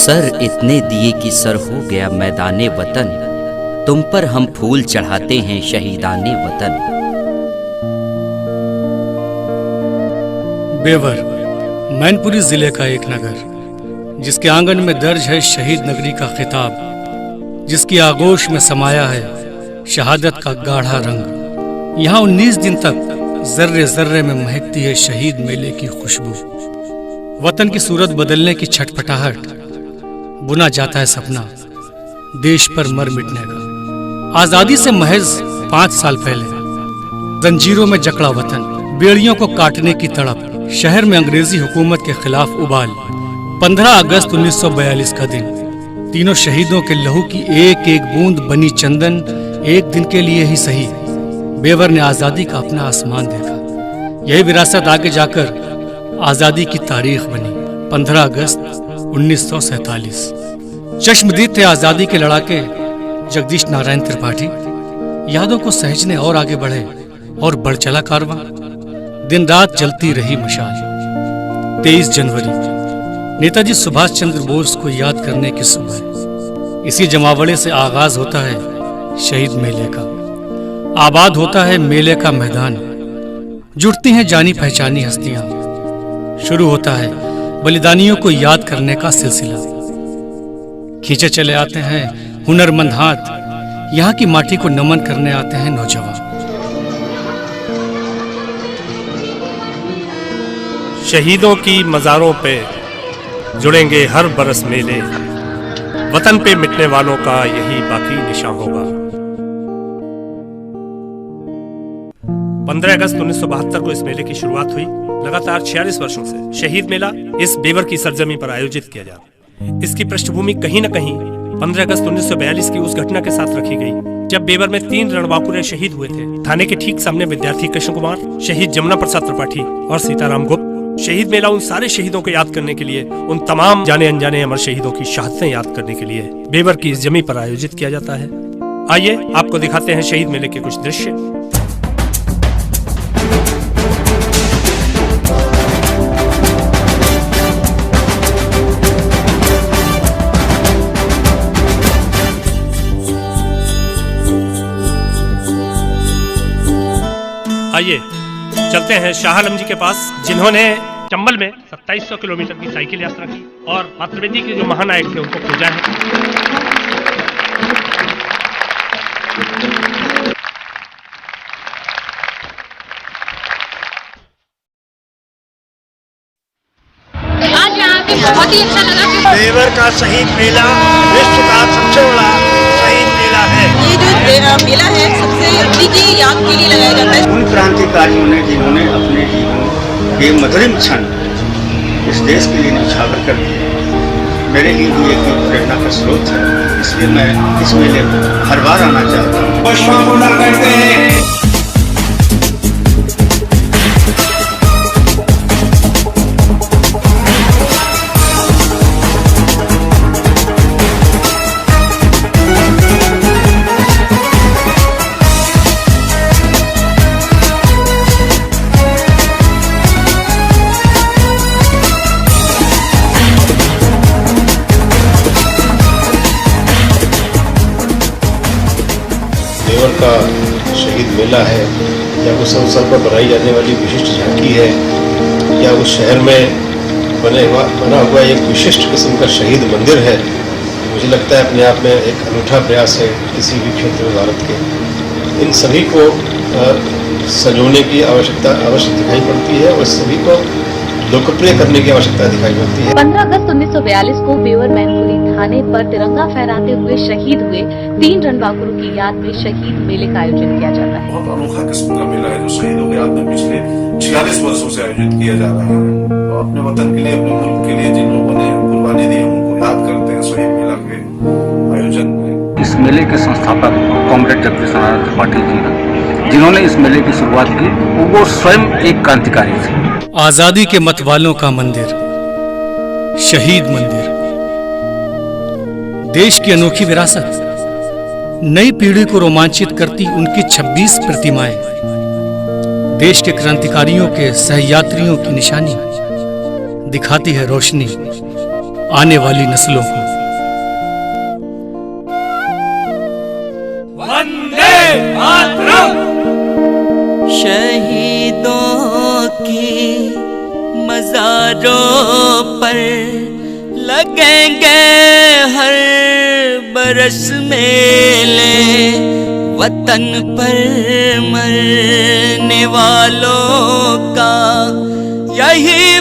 Sir इतने दिए कि सर हो गया मैदाने वतन, तुम पर हम फूल चढ़ाते हैं शहीदाने वतन। बेवर मैनपुरी जिले का एक नगर, जिसके आंगन में दर्ज है शहीद नगरी का खिताब, जिसकी आगोश में समाया है शहादत का गाढ़ा रंग। यहाँ 19 दिन तक जर्रे जर्रे में महकती है शहीद मेले की खुशबू। वतन की सूरत बदलने की छटपटाहट, बुना जाता है सपना देश पर मर मिटने का। आजादी से महज 5 साल पहले जंजीरों में जकड़ा वतन, बेड़ियों को काटने की तड़प, शहर में अंग्रेजी हुकूमत के खिलाफ उबाल। 15 अगस्त 1942 का दिन, तीनों शहीदों के लहू की एक एक बूंद बनी चंदन। एक दिन के लिए ही सही, बेवर ने आजादी का अपना आसमान देखा। यही विरासत आगे जाकर आजादी की तारीख बनी। 15 अगस्त 1947। चश्मदीद थे आजादी के लड़ाके जगदीश नारायण त्रिपाठी। यादों को सहेजने और आगे बढ़े और बढ़ चला कारवां। दिन रात जलती रही मशाल। 23 जनवरी नेताजी सुभाष चंद्र बोस को याद करने की सुबह। इसी जमावड़े से आगाज होता है शहीद मेले का। आबाद होता है मेले का मैदान, जुटती हैं जानी पहचानी हस्तियां। शुरू होता है बलिदानियों को याद करने का सिलसिला। खींचे चले आते हैं हुनरमंद हाथ, यहाँ की माटी को नमन करने आते हैं नौजवान। शहीदों की मज़ारों पे जुड़ेंगे हर बरस मेले, वतन पे मिटने वालों का यही बाकी निशान होगा। 15 अगस्त 1972 को इस मेले की शुरुआत हुई। लगातार 46 वर्षों से शहीद मेला इस बेवर की सरजमी पर आयोजित किया जा रहा है। इसकी पृष्ठभूमि कहीं न कहीं 15 अगस्त 1942 की उस घटना के साथ रखी गई, जब बेवर में 3 रणबांकुरे शहीद हुए थे। थाने के ठीक सामने विद्यार्थी कृष्ण कुमार, शहीद जमुना प्रसाद त्रिपाठी और सीताराम गुप्त। शहीद मेला उन सारे शहीदों को याद करने के लिए, उन तमाम जाने अनजाने अमर शहीदों की शहादतें याद करने के लिए बेवर की इस जमी पर आयोजित किया जाता है। आइए आपको दिखाते हैं शहीद मेले के कुछ दृश्य। आइए चलते हैं शाह आलम जी के पास, जिन्होंने चंबल में 2700 किलोमीटर की साइकिल यात्रा की और मातृवेदी के जो महानायक थे उनको पूजा है। आज यहाँ पे बहुत ही अच्छा लगा। बेवर का शहीद मेला विश्व का सबसे बड़ा शहीद मेला है। ये जो मेला है सबसे उन्हीं की याद के लिए लगाया जाता है। उन क्रांतिकारियों ने जिन्होंने अपने जीवन के मधुरिम क्षण इस देश के लिए न्यौछावर कर दिए, मेरे लिए भी एक प्रेरणा का स्रोत है। इसलिए मैं इस मेले में हर बार आना चाहता हूँ। पुष्पार्पण करते हैं। बेवर का शहीद मेला है, या उस अवसर पर बनाई जाने वाली विशिष्ट झांकी है, या उस शहर में बना हुआ एक विशिष्ट किस्म का शहीद मंदिर है, मुझे लगता है अपने आप में एक अनूठा प्रयास है किसी भी क्षेत्र में भारत के। इन सभी को संजोने की आवश्यकता अवश्य दिखाई पड़ती है और सभी को लोकप्रिय करने की आवश्यकता दिखाई पड़ती है। 15 अगस्त 1942 को बेवर मैनपुरी थाने पर तिरंगा फहराते हुए शहीद हुए 3 रणबांकुरों की याद में शहीद मेले का आयोजन किया जाता है। बहुत अनोखा किस्म का मेला है जो शहीदों की याद में पिछले 46 वर्षों से आयोजित किया जा रहा है। तो अपने वतन के लिए, अपने मुल्क के लिए जिन लोगों ने कुर्बानी दी उनको याद करते हैं शहीद मेला के आयोजन में। इस मेले के संस्थापक कॉमरेड जगदीश नारायण त्रिपाठी जी, जिन्होंने इस मेले की शुरुआत की, वो स्वयं एक क्रांतिकारी थे। आजादी के मतवालों का मंदिर, शहीद मंदिर, देश की अनोखी विरासत, नई पीढ़ी को रोमांचित करती उनकी 26 प्रतिमाएं, देश के क्रांतिकारियों के सहयात्रियों की निशानी, दिखाती है रोशनी आने वाली नस्लों को। वंदे मातरम। शहीदों की मज़ारों पर लगेंगे हर बरस मेले, वतन पर मरने वालों का यही